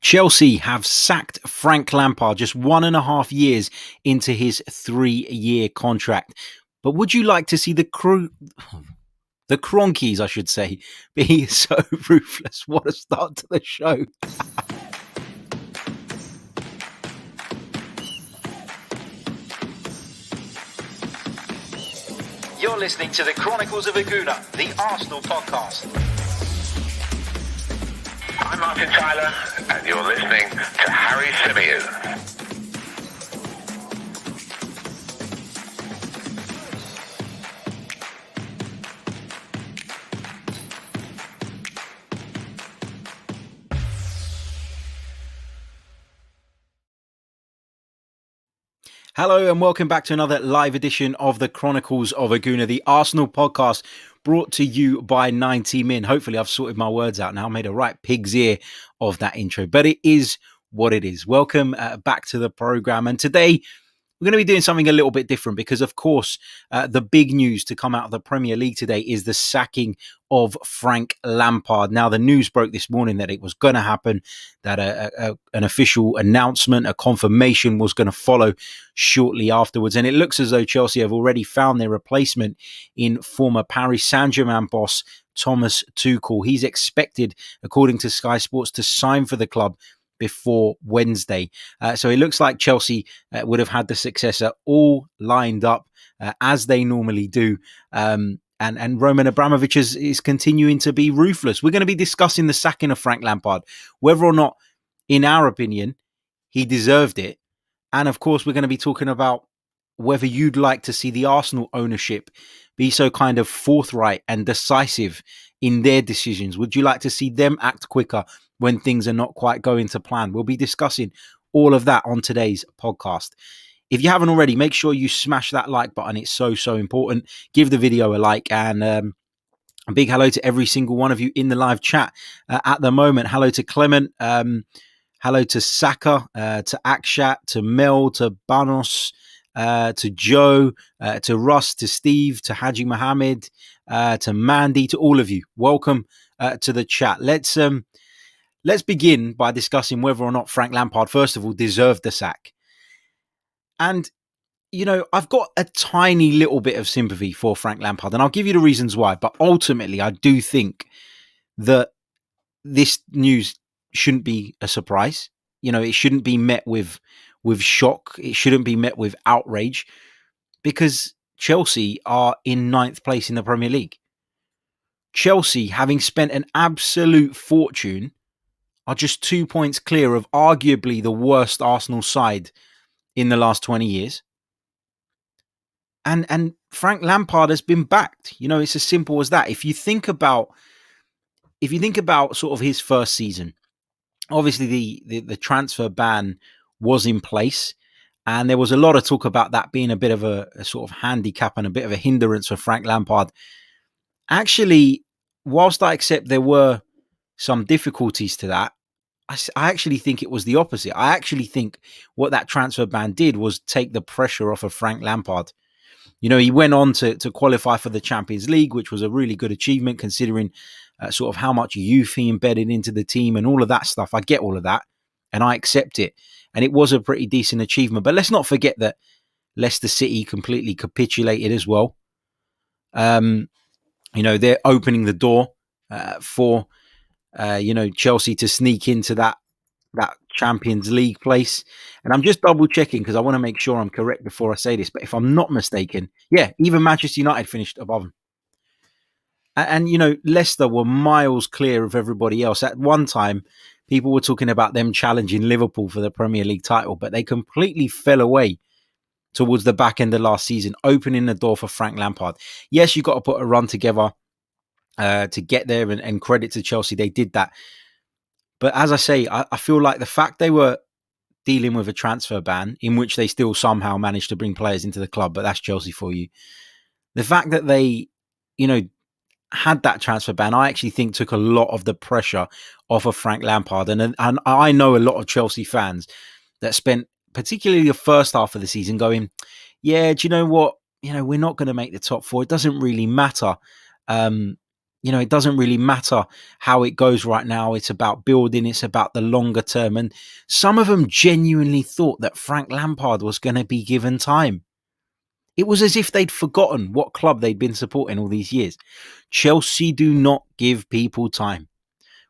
Chelsea have sacked Frank Lampard just 1.5 years into his 3-year contract. But would you like to see the Kroenke'S, I should say, be so ruthless? What a start to the show. You're listening to the Chronicles of Aguna, the Arsenal podcast. I'm Martin Tyler, and you're listening to Harry Symeou. Hello and welcome back to another live edition of the Chronicles of Aguna, the Arsenal podcast brought to you by 90 Min. Hopefully I've sorted my words out now. I made a right pig's ear of that intro, but it is what it is. Welcome back to the program. And today we're going to be doing something a little bit different because, of course, the big news to come out of the Premier League today is the sacking of Frank Lampard. Now, the news broke this morning that it was going to happen, that an official announcement, a confirmation was going to follow shortly afterwards. And it looks as though Chelsea have already found their replacement in former Paris Saint-Germain boss Thomas Tuchel. He's expected, according to Sky Sports, to sign for the club before Wednesday. So it looks like Chelsea would have had the successor all lined up as they normally do. And Roman Abramovich is continuing to be ruthless. We're going to be discussing the sacking of Frank Lampard, whether or not, in our opinion, he deserved it. And of course, we're going to be talking about whether you'd like to see the Arsenal ownership be so kind of forthright and decisive in their decisions. Would you like to see them act quicker when things are not quite going to plan? We'll be discussing all of that on today's podcast. If you haven't already, make sure you smash that like button. It's so important. Give the video a like, and a big hello to every single one of you in the live chat at the moment. Hello to Clement. Hello to Saka, to Akshat, to Mel, to Banos, to Joe, to Russ, to Steve, to Haji Mohammed, to Mandy, to all of you. Welcome to the chat. Let's begin by discussing whether or not Frank Lampard, first of all, deserved the sack. And, you know, I've got a tiny little bit of sympathy for Frank Lampard, and I'll give you the reasons why. But ultimately, I do think that this news shouldn't be a surprise. You know, it shouldn't be met with shock. It shouldn't be met with outrage, because Chelsea are in 9th place in the Premier League. Chelsea, having spent an absolute fortune, are just 2 points clear of arguably the worst Arsenal side in the last 20 years. And Frank Lampard has been backed. You know, it's as simple as that. If you think about sort of his first season, obviously the transfer ban was in place, and there was a lot of talk about that being a bit of a sort of handicap and a bit of a hindrance for Frank Lampard. Actually, whilst I accept there were some difficulties to that, I actually think it was the opposite. I actually think what that transfer ban did was take the pressure off of Frank Lampard. You know, he went on to qualify for the Champions League, which was a really good achievement considering sort of how much youth he embedded into the team and all of that stuff. I get all of that and I accept it. And it was a pretty decent achievement. But let's not forget that Leicester City completely capitulated as well. You know, they're opening the door for Chelsea to sneak into that Champions League place. And I'm just double checking because I want to make sure I'm correct before I say this. But if I'm not mistaken, yeah, even Manchester United finished above them. And you know, Leicester were miles clear of everybody else. At one time, people were talking about them challenging Liverpool for the Premier League title, but they completely fell away towards the back end of last season, opening the door for Frank Lampard. Yes, you've got to put a run together to get there, and credit to Chelsea, they did that. But as I say, I feel like the fact they were dealing with a transfer ban in which they still somehow managed to bring players into the club, but that's Chelsea for you. The fact that they, you know, had that transfer ban, I actually think took a lot of the pressure off of Frank Lampard. And I know a lot of Chelsea fans that spent particularly the first half of the season going, yeah, do you know what? You know, we're not going to make the top four. It doesn't really matter. it doesn't really matter how it goes right now. It's about building. It's about the longer term. And some of them genuinely thought that Frank Lampard was going to be given time. It was as if they'd forgotten what club they'd been supporting all these years. Chelsea do not give people time.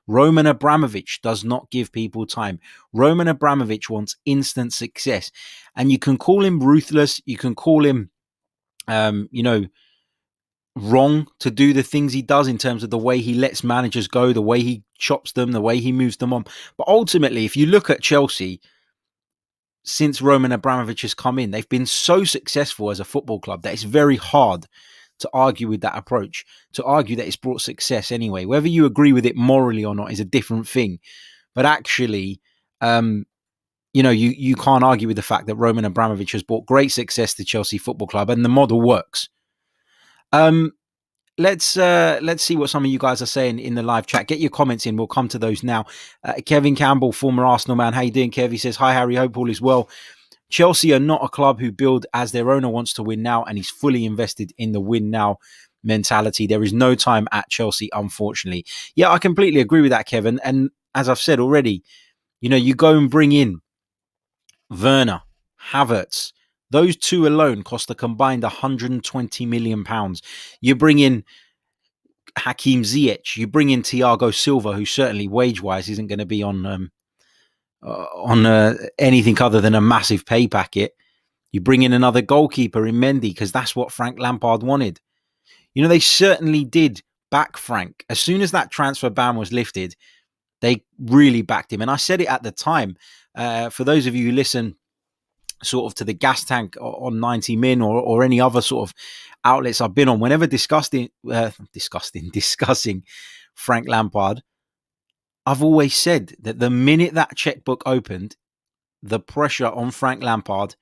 Roman Abramovich does not give people time. Roman Abramovich wants instant success. And you can call him ruthless. You can call him, wrong to do the things he does in terms of the way he lets managers go, the way he chops them, the way he moves them on. But ultimately, if you look at Chelsea, since Roman Abramovich has come in, they've been so successful as a football club that it's very hard to argue with that approach, to argue that it's brought success anyway. Whether you agree with it morally or not is a different thing. But actually, you can't argue with the fact that Roman Abramovich has brought great success to Chelsea Football Club and the model works. Let's see what some of you guys are saying in the live chat. Get your comments in. We'll come to those now. Kevin Campbell, former Arsenal man. How you doing, Kev? He says, hi, Harry. Hope all is well. Chelsea are not a club who build as their owner wants to win now, and he's fully invested in the win now mentality. There is no time at Chelsea, unfortunately. Yeah, I completely agree with that, Kevin. And as I've said already, you go and bring in Werner, Havertz. Those two alone cost a combined £120 million. You bring in Hakim Ziyech, you bring in Thiago Silva, who certainly wage-wise isn't going to be on anything other than a massive pay packet. You bring in another goalkeeper in Mendy because that's what Frank Lampard wanted. They certainly did back Frank. As soon as that transfer ban was lifted, they really backed him. And I said it at the time. For those of you who listen sort of to the gas tank on 90 Min or any other sort of outlets I've been on, whenever discussing Frank Lampard, I've always said that the minute that checkbook opened, the pressure on Frank Lampard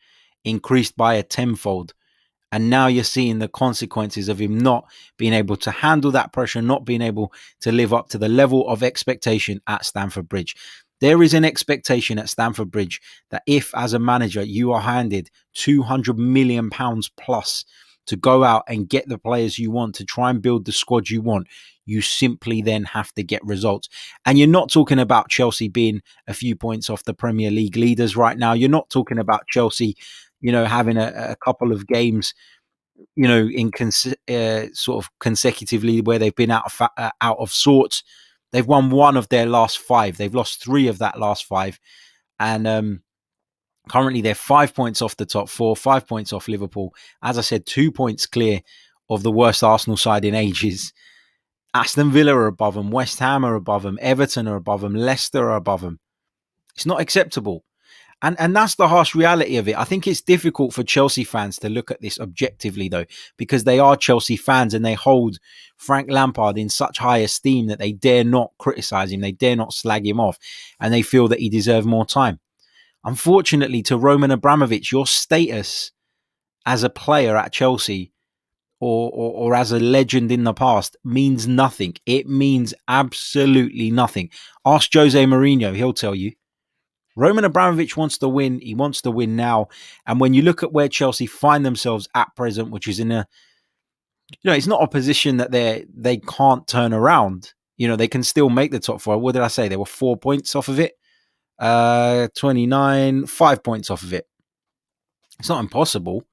increased by a tenfold. And now you're seeing the consequences of him not being able to handle that pressure, not being able to live up to the level of expectation at Stamford Bridge. There is an expectation at Stamford Bridge that if, as a manager, you are handed £200 million plus to go out and get the players you want, to try and build the squad you want, you simply then have to get results. And you're not talking about Chelsea being a few points off the Premier League leaders right now. You're not talking about Chelsea, having a couple of games, in sort of consecutively where they've been out of sorts. They've won one of their last five. They've lost three of that last five. And currently they're 5 points off the top four, 5 points off Liverpool. As I said, 2 points clear of the worst Arsenal side in ages. Aston Villa are above them. West Ham are above them. Everton are above them. Leicester are above them. It's not acceptable. And that's the harsh reality of it. I think it's difficult for Chelsea fans to look at this objectively, though, because they are Chelsea fans and they hold Frank Lampard in such high esteem that they dare not criticise him. They dare not slag him off. And they feel that he deserves more time. Unfortunately, to Roman Abramovich, your status as a player at Chelsea or as a legend in the past means nothing. It means absolutely nothing. Ask Jose Mourinho. He'll tell you. Roman Abramovich wants to win. He wants to win now. And when you look at where Chelsea find themselves at present, which is in it's not a position that they can't turn around. They can still make the top four. What did I say? They were 4 points off of it. 29, 5 points off of it. It's not impossible.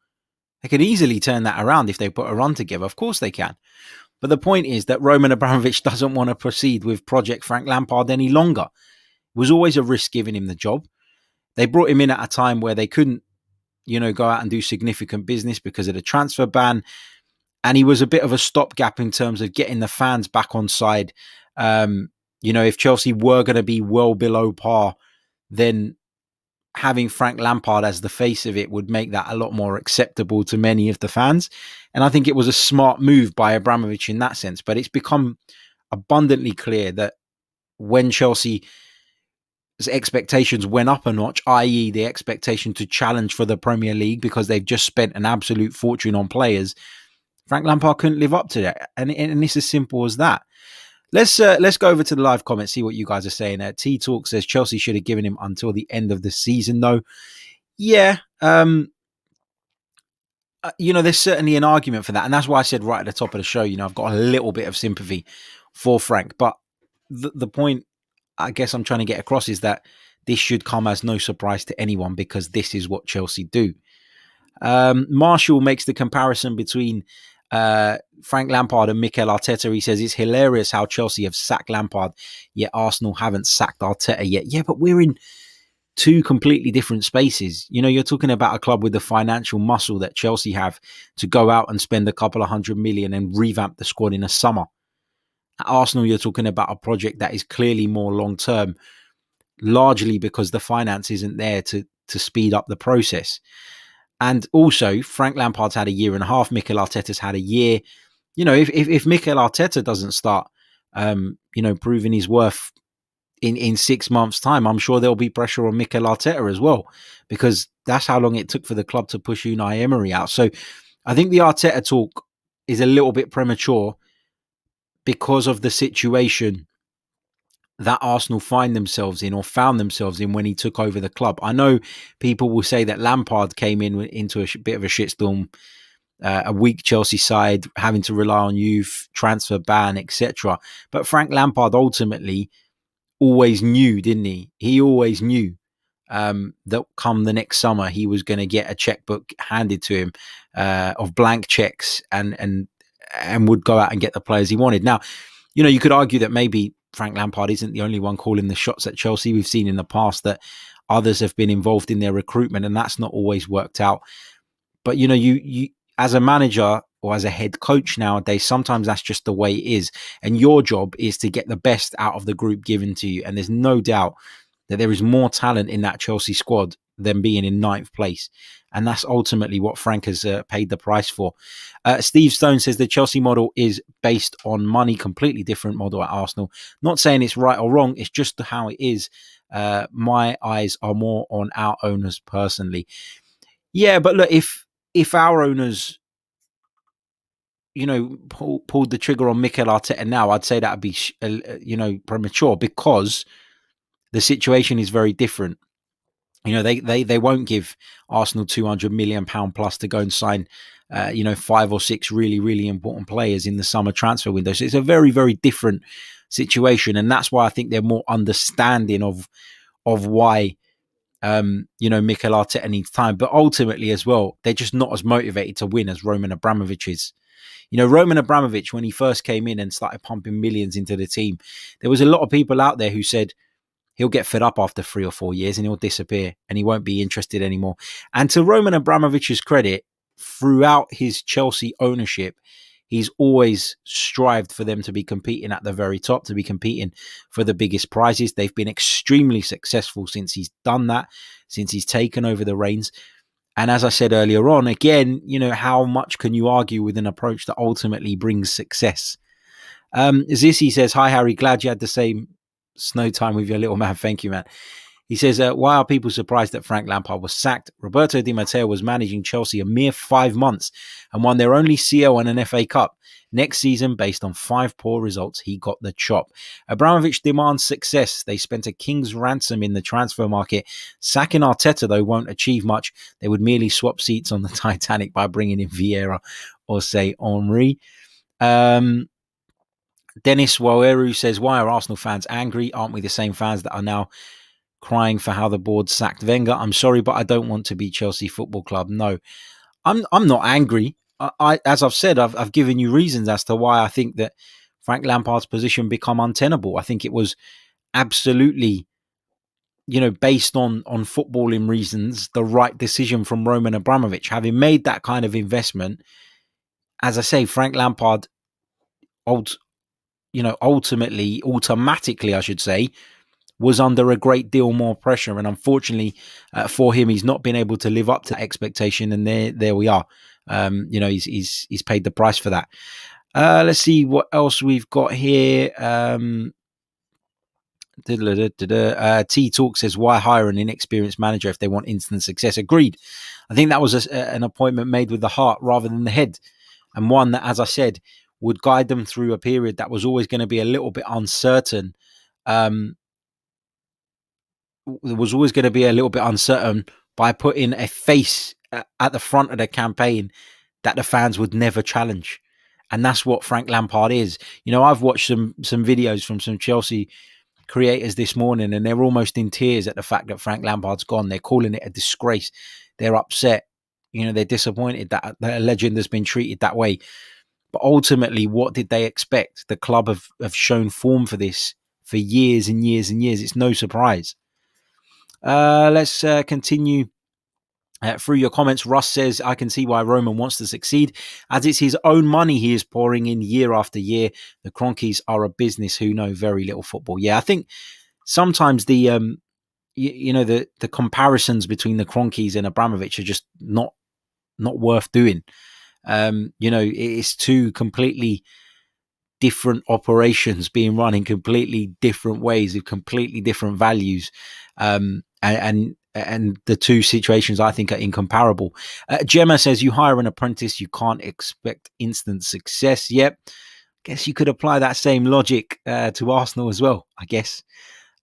They could easily turn that around if they put a run together. Of course they can. But the point is that Roman Abramovich doesn't want to proceed with Project Frank Lampard any longer. It was always a risk giving him the job. They brought him in at a time where they couldn't, go out and do significant business because of the transfer ban. And he was a bit of a stopgap in terms of getting the fans back on side. If Chelsea were going to be well below par, then having Frank Lampard as the face of it would make that a lot more acceptable to many of the fans. And I think it was a smart move by Abramovich in that sense. But it's become abundantly clear that when Chelsea's expectations went up a notch, i.e. the expectation to challenge for the Premier League because they've just spent an absolute fortune on players, Frank Lampard couldn't live up to that. And it's as simple as that. Let's go over to the live comments, see what you guys are saying. T-Talk says Chelsea should have given him until the end of the season, though. Yeah, there's certainly an argument for that. And that's why I said right at the top of the show, I've got a little bit of sympathy for Frank. But the point I guess I'm trying to get across is that this should come as no surprise to anyone, because this is what Chelsea do. Marshall makes the comparison between Frank Lampard and Mikel Arteta. He says it's hilarious how Chelsea have sacked Lampard, yet Arsenal haven't sacked Arteta yet. Yeah, but we're in two completely different spaces. You know, you're talking about a club with the financial muscle that Chelsea have to go out and spend a couple of $100 million and revamp the squad in a summer. At Arsenal, you're talking about a project that is clearly more long-term, largely because the finance isn't there to speed up the process. And also, Frank Lampard's had a year and a half. Mikel Arteta's had a year. You know, if Mikel Arteta doesn't start, proving his worth in 6 months' time, I'm sure there'll be pressure on Mikel Arteta as well, because that's how long it took for the club to push Unai Emery out. So I think the Arteta talk is a little bit premature because of the situation that Arsenal find themselves in, or found themselves in, when he took over the club. I know people will say that Lampard came into a bit of a shitstorm, a weak Chelsea side, having to rely on youth, transfer ban, etc. But Frank Lampard ultimately always knew, didn't he? He always knew that come the next summer he was going to get a checkbook handed to him of blank checks, and would go out and get the players he wanted. Now, you know, you could argue that maybe Frank Lampard isn't the only one calling the shots at Chelsea. We've seen in the past that others have been involved in their recruitment, and that's not always worked out. But, you know, you as a manager or as a head coach nowadays, sometimes that's just the way it is. And your job is to get the best out of the group given to you. And there's no doubt that there is more talent in that Chelsea squad than being in 9th place. And that's ultimately what Frank has paid the price for. Steve Stone says the Chelsea model is based on money, completely different model at Arsenal. Not saying it's right or wrong, it's just how it is. My eyes are more on our owners personally. Yeah, but look, if our owners, you know, pulled the trigger on Mikel Arteta now, I'd say that would be, premature, because the situation is very different. You know, they won't give Arsenal £200 million plus to go and sign, 5 or 6 really, really important players in the summer transfer window. So it's a very, very different situation. And that's why I think they're more understanding of why, Mikel Arteta needs time. But ultimately as well, they're just not as motivated to win as Roman Abramovich is. You know, Roman Abramovich, when he first came in and started pumping millions into the team, there was a lot of people out there who said he'll get fed up after 3 or 4 years and he'll disappear and he won't be interested anymore. And to Roman Abramovich's credit, throughout his Chelsea ownership, he's always strived for them to be competing at the very top, to be competing for the biggest prizes. They've been extremely successful since he's done that, since he's taken over the reins. And as I said earlier on, again, you know, how much can you argue with an approach that ultimately brings success? Zissy says, hi, Harry, glad you had the same snow time with your little man. Thank you, man. He says, why are people surprised that Frank Lampard was sacked? Roberto Di Matteo was managing Chelsea a mere 5 months and won their only CL and an FA Cup. Next season, based on 5 poor results, he got the chop. Abramovich demands success. They spent a king's ransom in the transfer market. Sacking Arteta, though, won't achieve much. They would merely swap seats on the Titanic by bringing in Vieira or, say, Henry. Dennis Waweru says, why are Arsenal fans angry? Aren't we the same fans that are now crying for how the board sacked Wenger? I'm sorry, but I don't want to be Chelsea Football Club. No, I'm not angry. I as I've said, I've given you reasons as to why I think that Frank Lampard's position become untenable. I think it was absolutely, based on footballing reasons, the right decision from Roman Abramovich. Having made that kind of investment, as I say, Frank Lampard, automatically, I should say, was under a great deal more pressure. And unfortunately for him, he's not been able to live up to expectation. And there we are. He's paid the price for that. Let's see what else we've got here. T Talk says, why hire an inexperienced manager if they want instant success? Agreed. I think that was an appointment made with the heart rather than the head, and one that, as I said, would guide them through a period that was always going to be a little bit uncertain. Was always going to be a little bit uncertain by putting a face at the front of the campaign that the fans would never challenge. And that's what Frank Lampard is. I've watched some videos from some Chelsea creators this morning, and they're almost in tears at the fact that Frank Lampard's gone. They're calling it a disgrace. They're upset. They're disappointed that a legend has been treated that way. But ultimately, what did they expect? The club have shown form for this for years and years and years. It's no surprise. Let's continue through your comments. Russ says, I can see why Roman wants to succeed, as it's his own money he is pouring in year after year. The Kroenke'S are a business who know very little football. Yeah, I think sometimes the comparisons between the Kroenke'S and Abramovich are just not worth doing. It's two completely different operations being run in completely different ways with completely different values. And the two situations I think are incomparable. Gemma says, you hire an apprentice, you can't expect instant success. Yep. Guess you could apply that same logic to Arsenal as well, I guess.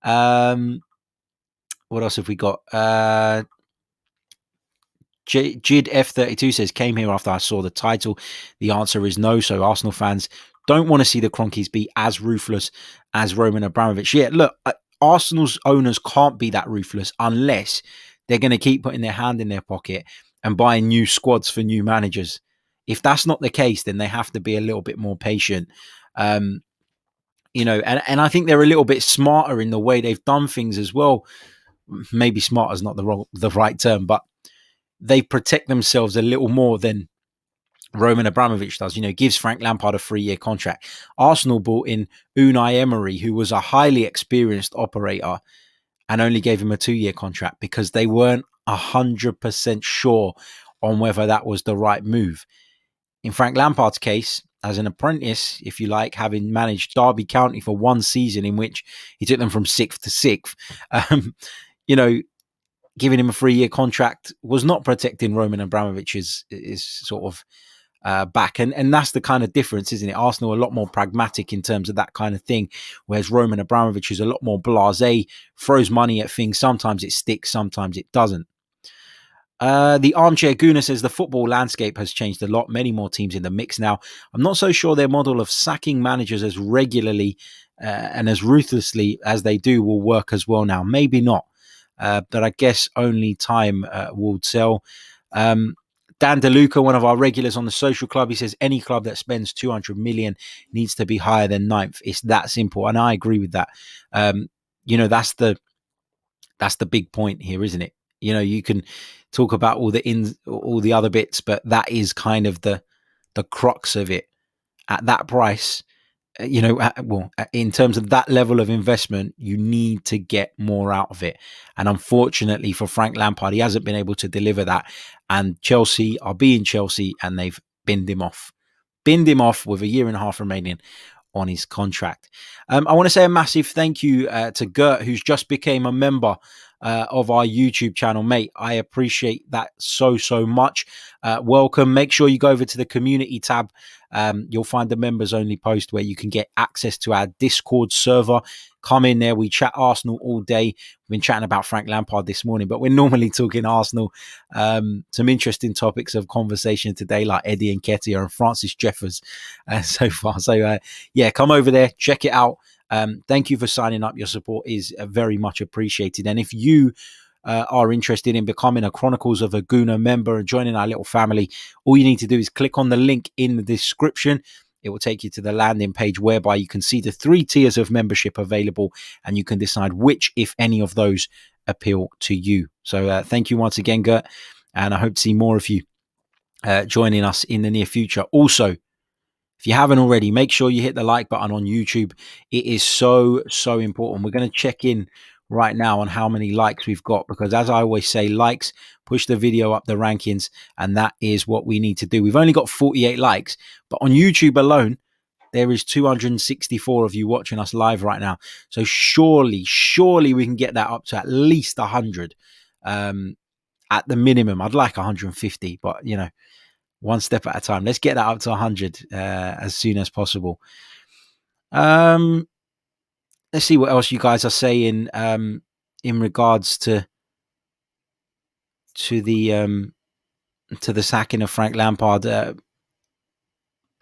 What else have we got? Jid F32 says, came here after I saw the title. The answer is no. So Arsenal fans don't want to see the Kroenke'S be as ruthless as Roman Abramovich. Yeah, look, Arsenal's owners can't be that ruthless unless they're going to keep putting their hand in their pocket and buying new squads for new managers. If that's not the case, then they have to be a little bit more patient. And I think they're a little bit smarter in the way they've done things as well. Maybe smart is not the right term, but they protect themselves a little more than Roman Abramovich does. Gives Frank Lampard a 3-year contract. Arsenal bought in Unai Emery, who was a highly experienced operator, and only gave him a 2-year contract because they weren't 100% sure on whether that was the right move. In Frank Lampard's case, as an apprentice, if you like, having managed Derby County for one season in which he took them from 6th to 6th, giving him a 3-year contract was not protecting Roman Abramovich's sort of back. And that's the kind of difference, isn't it? Arsenal are a lot more pragmatic in terms of that kind of thing, whereas Roman Abramovich is a lot more blasé, throws money at things. Sometimes it sticks, sometimes it doesn't. The Armchair Gooner says the football landscape has changed a lot. Many more teams in the mix now. I'm not so sure their model of sacking managers as regularly and as ruthlessly as they do will work as well now. Maybe not. But I guess only time will tell. Dan DeLuca, one of our regulars on the social club, he says any club that spends 200 million needs to be higher than 9th. It's that simple, and I agree with that. That's the big point here, isn't it? You can talk about all the other bits, but that is kind of the crux of it. At that price, in terms of that level of investment, you need to get more out of it. And unfortunately for Frank Lampard, he hasn't been able to deliver that. And Chelsea are being Chelsea, and they've binned him off with a year and a half remaining on his contract. I want to say a massive thank you to Gert, who's just became a member of our YouTube channel. Mate, I appreciate that so much. Welcome. Make sure you go over to the community tab. You'll find the members only post where you can get access to our Discord server. Come in there. We chat Arsenal all day. We've been chatting about Frank Lampard this morning, but we're normally talking Arsenal. Some interesting topics of conversation today, like Eddie Nketiah and Francis Jeffers so far. So come over there, check it out. Thank you for signing up. Your support is very much appreciated. And if you are interested in becoming a Chronicles of a Gooner member and joining our little family, all you need to do is click on the link in the description. It will take you to the landing page whereby you can see the 3 tiers of membership available, and you can decide which, if any, of those appeal to you. So thank you once again, Gert, and I hope to see more of you joining us in the near future. Also, if you haven't already, make sure you hit the like button on YouTube. It is so important. We're going to check in right now on how many likes we've got, because as I always say, likes push the video up the rankings, and that is what we need to do. We've only got 48 likes, but on YouTube alone, there is 264 of you watching us live right now. So surely we can get that up to at least 100 at the minimum. I'd like 150, but one step at a time. Let's get that up to 100 as soon as possible. Let's see what else you guys are saying in regards to the sacking of Frank Lampard.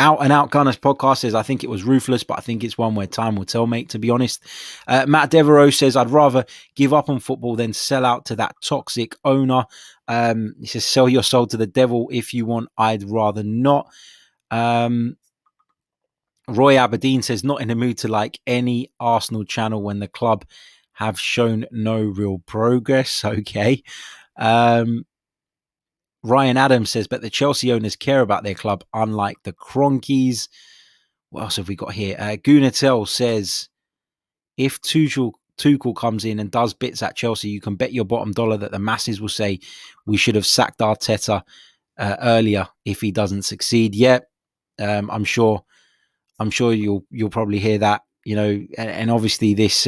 Out and Out Gunners podcast says, I think it was ruthless, but I think it's one where time will tell, mate, to be honest. Matt Devereaux says, I'd rather give up on football than sell out to that toxic owner. He says, sell your soul to the devil if you want. I'd rather not. Roy Aberdeen says, not in the mood to like any Arsenal channel when the club have shown no real progress. Okay. Ryan Adams says, but the Chelsea owners care about their club, unlike the Kroenke'S. What else have we got here? Gunatel says, if Tuchel comes in and does bits at Chelsea, you can bet your bottom dollar that the masses will say we should have sacked Arteta earlier if he doesn't succeed. Yeah, I'm sure you'll probably hear that. You know, and obviously this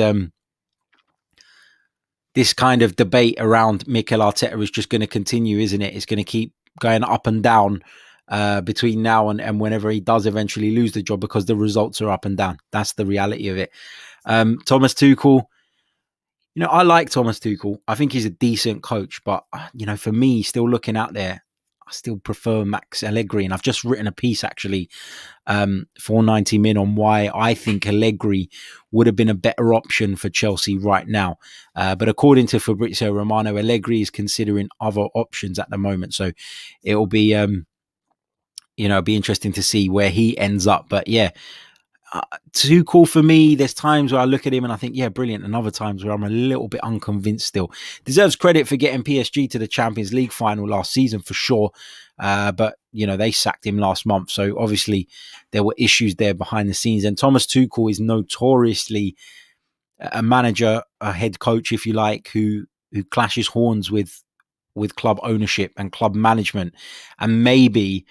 this kind of debate around Mikel Arteta is just going to continue, isn't it? It's going to keep going up and down between now and whenever he does eventually lose the job, because the results are up and down. That's the reality of it. Thomas Tuchel, you know, I like Thomas Tuchel. I think he's a decent coach, but, you know, for me, still looking out there, I still prefer Max Allegri. And I've just written a piece actually for 90 Min on why I think Allegri would have been a better option for Chelsea right now. But according to Fabrizio Romano, Allegri is considering other options at the moment. So it'll be, you know, be interesting to see where he ends up. But yeah, Tuchel for me, there's times where I look at him and I think, yeah, brilliant. And other times where I'm a little bit unconvinced still. Deserves credit for getting PSG to the Champions League final last season for sure. But, you know, they sacked him last month. So obviously there were issues there behind the scenes. And Thomas Tuchel is notoriously a manager, a head coach, if you like, who clashes horns with club ownership and club management. And maybe,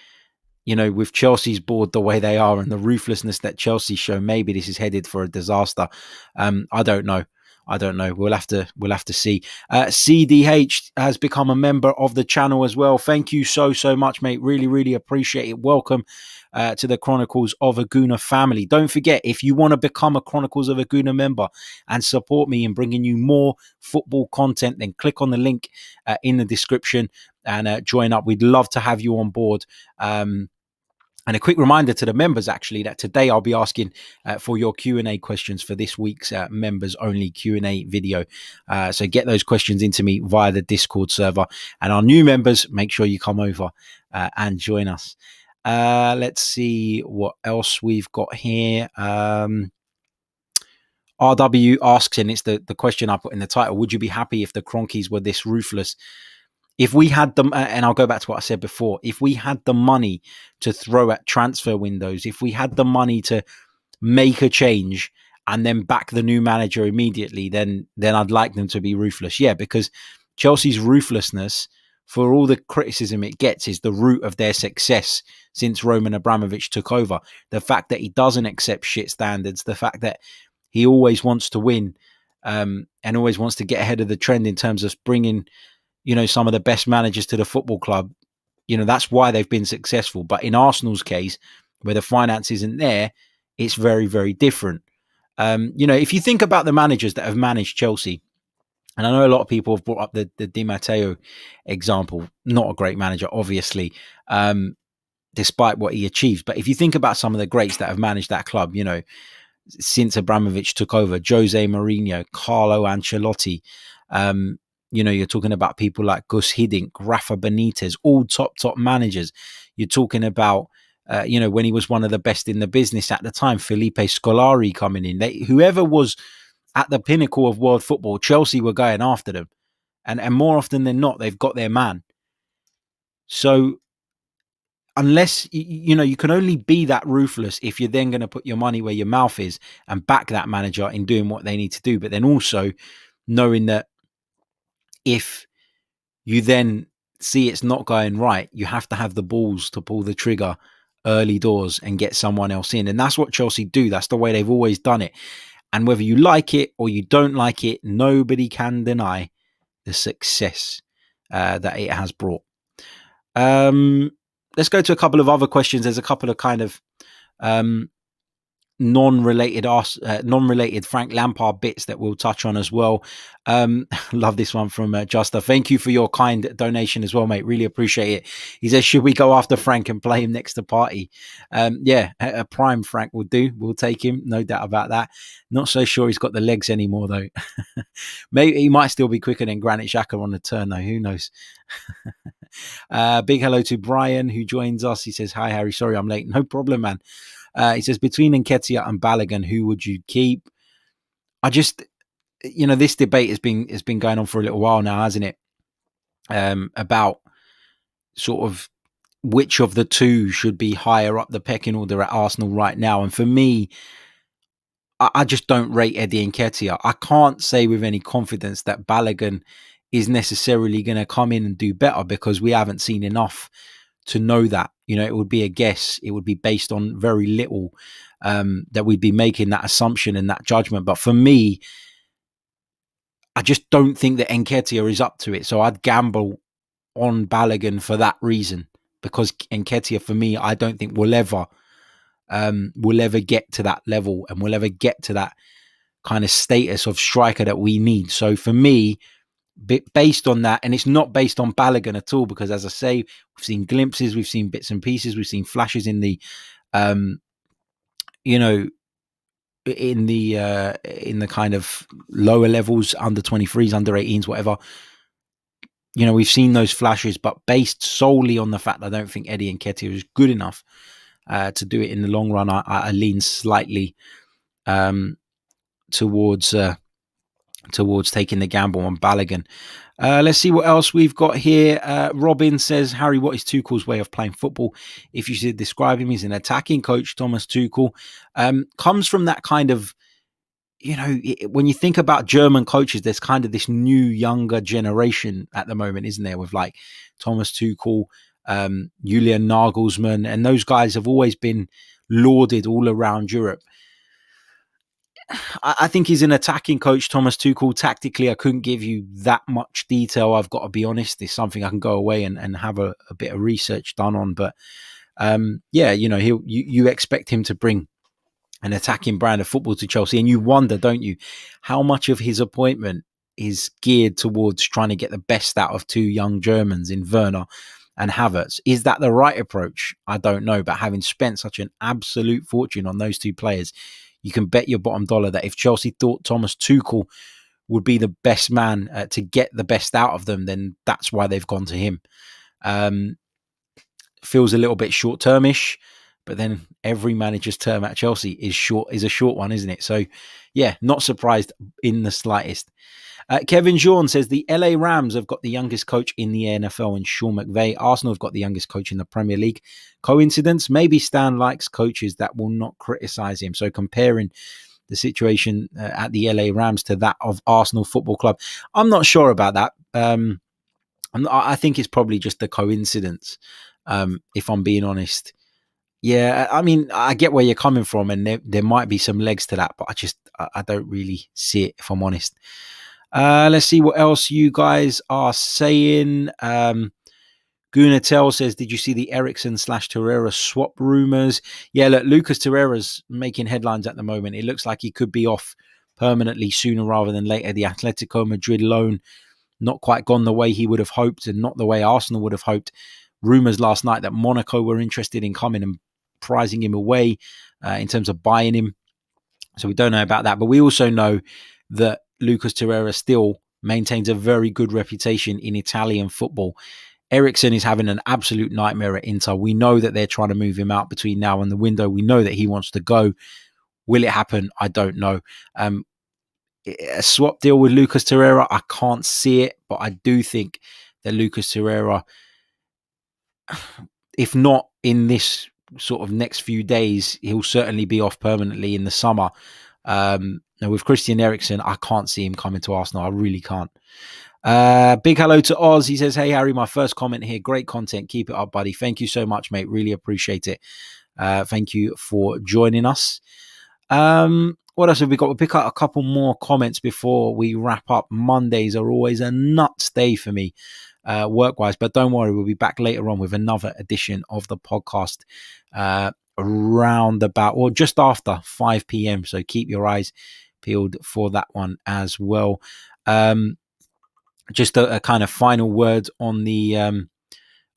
you know, with Chelsea's board the way they are and the ruthlessness that Chelsea show, maybe this is headed for a disaster. I don't know. We'll have to see. CDH has become a member of the channel as well. Thank you so much, mate. Really appreciate it. Welcome to the Chronicles of a Gooner family. Don't forget, if you want to become a Chronicles of a Gooner member and support me in bringing you more football content, then click on the link in the description and join up. We'd love to have you on board. And a quick reminder to the members, actually, that today I'll be asking for your Q&A questions for this week's members-only Q&A video. So get those questions into me via the Discord server. And our new members, make sure you come over and join us. Let's see what else we've got here. RW asks, and it's the question I put in the title, would you be happy if the Kroenke'S were this ruthless? If we had them, and I'll go back to what I said before, if we had the money to throw at transfer windows, if we had the money to make a change and then back the new manager immediately, then I'd like them to be ruthless. Yeah, because Chelsea's ruthlessness, for all the criticism it gets, is the root of their success since Roman Abramovich took over. The fact that he doesn't accept shit standards, the fact that he always wants to win and always wants to get ahead of the trend in terms of bringing, you know, some of the best managers to the football club. You know, that's why they've been successful. But in Arsenal's case, where the finance isn't there, it's very different. You know, if you think about the managers that have managed Chelsea, and I know a lot of people have brought up the Di Matteo example, not a great manager, obviously, despite what he achieved. But if you think about some of the greats that have managed that club, you know, since Abramovich took over, Jose Mourinho, Carlo Ancelotti, you know, you're talking about people like Gus Hiddink, Rafa Benitez, all top managers. You're talking about, you know, when he was one of the best in the business at the time, Felipe Scolari coming in. Whoever was at the pinnacle of world football, Chelsea were going after them. And more often than not, they've got their man. So unless, you know, you can only be that ruthless if you're then going to put your money where your mouth is and back that manager in doing what they need to do. But then also knowing that if you then see it's not going right, you have to have the balls to pull the trigger early doors and get someone else in. And that's what Chelsea do. That's the way they've always done it. And whether you like it or you don't like it, nobody can deny the success that it has brought. Let's go to a couple of other questions. There's a couple of kind of non-related Frank Lampard bits that we'll touch on as well. Love this one from Justa. Thank you for your kind donation as well, mate. Really appreciate it. He says, should we go after Frank and play him next to Party? Yeah, a prime Frank will do. We'll take him, no doubt about that. Not so sure he's got the legs anymore though. Maybe he might still be quicker than Granit Xhaka on the turn though. Who knows? Big hello to Brian who joins us. He says, hi Harry, sorry I'm late. No problem, man. He says, between Nketiah and Balogun, who would you keep? I just, this debate has been going on for a little while now, hasn't it? About sort of which of the two should be higher up the pecking order at Arsenal right now. And for me, I just don't rate Eddie Nketiah. I can't say with any confidence that Balogun is necessarily going to come in and do better because we haven't seen enough to know that. It would be a guess. It would be based on very little that we'd be making that assumption and that judgment. But for me, I just don't think that Nketiah is up to it. So I'd gamble on Balogun for that reason, because Nketiah, for me, I don't think will ever get to that level and will ever get to that kind of status of striker that we need. So for me, based on that, and it's not based on Balogun at all, because as I say, we've seen glimpses, we've seen bits and pieces, we've seen flashes in the in the kind of lower levels, under 23s, under 18s, whatever. We've seen those flashes, but based solely on the fact that I don't think Eddie Nketiah is good enough to do it in the long run, I lean slightly towards taking the gamble on Balogun. Let's see what else we've got here. Robin says, Harry, what is Tuchel's way of playing football? If you should describe him as an attacking coach, Thomas Tuchel comes from that kind of, when you think about German coaches, there's kind of this new, younger generation at the moment, isn't there? With like Thomas Tuchel, Julian Nagelsmann, and those guys have always been lauded all around Europe. I think he's an attacking coach, Thomas Tuchel. Tactically, I couldn't give you that much detail. I've got to be honest. It's something I can go away and have a bit of research done on. But you expect him to bring an attacking brand of football to Chelsea, and you wonder, don't you, how much of his appointment is geared towards trying to get the best out of two young Germans in Werner and Havertz. Is that the right approach? I don't know. But having spent such an absolute fortune on those two players, you can bet your bottom dollar that if Chelsea thought Thomas Tuchel would be the best man to get the best out of them, then that's why they've gone to him. Feels a little bit short-termish, but then every manager's term at Chelsea is a short one, isn't it? So, yeah, not surprised in the slightest. Kevin Jean says the LA Rams have got the youngest coach in the NFL in Sean McVay. Arsenal have got the youngest coach in the Premier League. Coincidence? Maybe Stan likes coaches that will not criticize him. So comparing the situation at the LA Rams to that of Arsenal Football Club, I'm not sure about that. I think it's probably just a coincidence, if I'm being honest. Yeah, I mean, I get where you're coming from, and there might be some legs to that, but I don't really see it, if I'm honest. Let's see what else you guys are saying. Gunatel says, did you see the Eriksen/Torreira swap rumours? Yeah, look, Lucas Torreira's making headlines at the moment. It looks like he could be off permanently sooner rather than later. The Atletico Madrid loan not quite gone the way he would have hoped and not the way Arsenal would have hoped. Rumours last night that Monaco were interested in coming and prizing him away in terms of buying him. So we don't know about that. But we also know that Lucas Torreira still maintains a very good reputation in Italian football. Eriksen is having an absolute nightmare at Inter. We know that they're trying to move him out between now and the window. We know that he wants to go. Will it happen? I don't know. A swap deal with Lucas Torreira, I can't see it, but I do think that Lucas Torreira, if not in this sort of next few days, he'll certainly be off permanently in the summer. Now with Christian Eriksen, I can't see him coming to Arsenal. I really can't. Big hello to Oz. He says, hey, Harry, my first comment here. Great content. Keep it up, buddy. Thank you so much, mate. Really appreciate it. Thank you for joining us. What else have we got? We'll pick out a couple more comments before we wrap up. Mondays are always a nuts day for me, work-wise. But don't worry, we'll be back later on with another edition of the podcast. around about or just after 5 p.m. So keep your eyes peeled for that one as well. Just a kind of final word on the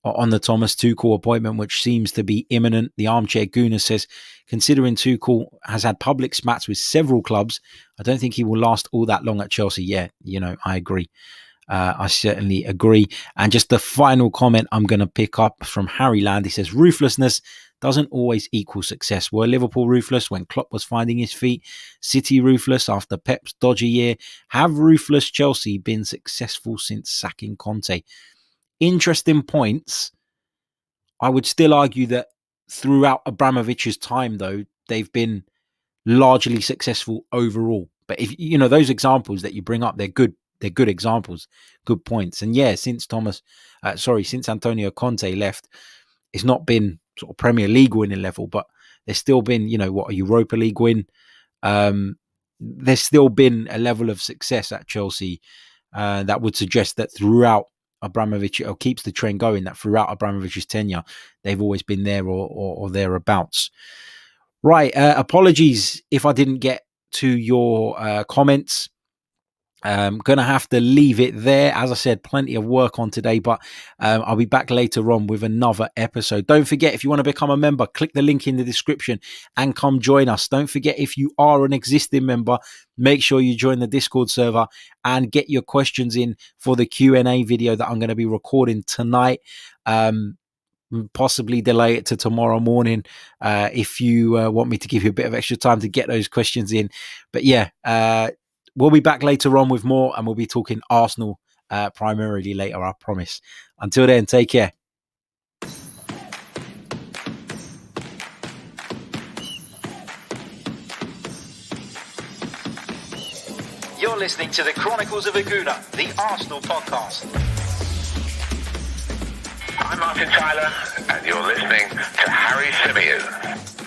Thomas Tuchel appointment, which seems to be imminent. The Armchair Gooner says, considering Tuchel has had public spats with several clubs, I don't think he will last all that long at Chelsea. Yeah, I agree. I certainly agree. And just the final comment I'm going to pick up from Harry Land. He says, ruthlessness doesn't always equal success. Were Liverpool ruthless when Klopp was finding his feet? City ruthless after Pep's dodgy year? Have ruthless Chelsea been successful since sacking Conte? Interesting points. I would still argue that throughout Abramovich's time, though, they've been largely successful overall. But if those examples that you bring up, they're good. They're good examples, good points. And yeah, since Antonio Conte left, it's not been sort of Premier League winning level, but there's still been, a Europa League win. There's still been a level of success at Chelsea that would suggest that throughout Abramovich, or keeps the trend going, that throughout Abramovich's tenure, they've always been there or thereabouts. Right. Apologies if I didn't get to your comments. Gonna have to leave it there. As I said, plenty of work on today, but I'll be back later on with another episode. Don't forget, if you want to become a member, click the link in the description and come join us. Don't forget, if you are an existing member, make sure you join the Discord server and get your questions in for the Q&A video that I'm going to be recording tonight. Possibly delay it to tomorrow morning if you want me to give you a bit of extra time to get those questions in. But yeah, we'll be back later on with more, and we'll be talking Arsenal primarily later, I promise. Until then, take care. You're listening to the Chronicles of Aguna, the Arsenal podcast. I'm Martin Tyler, and you're listening to Harry Symeou.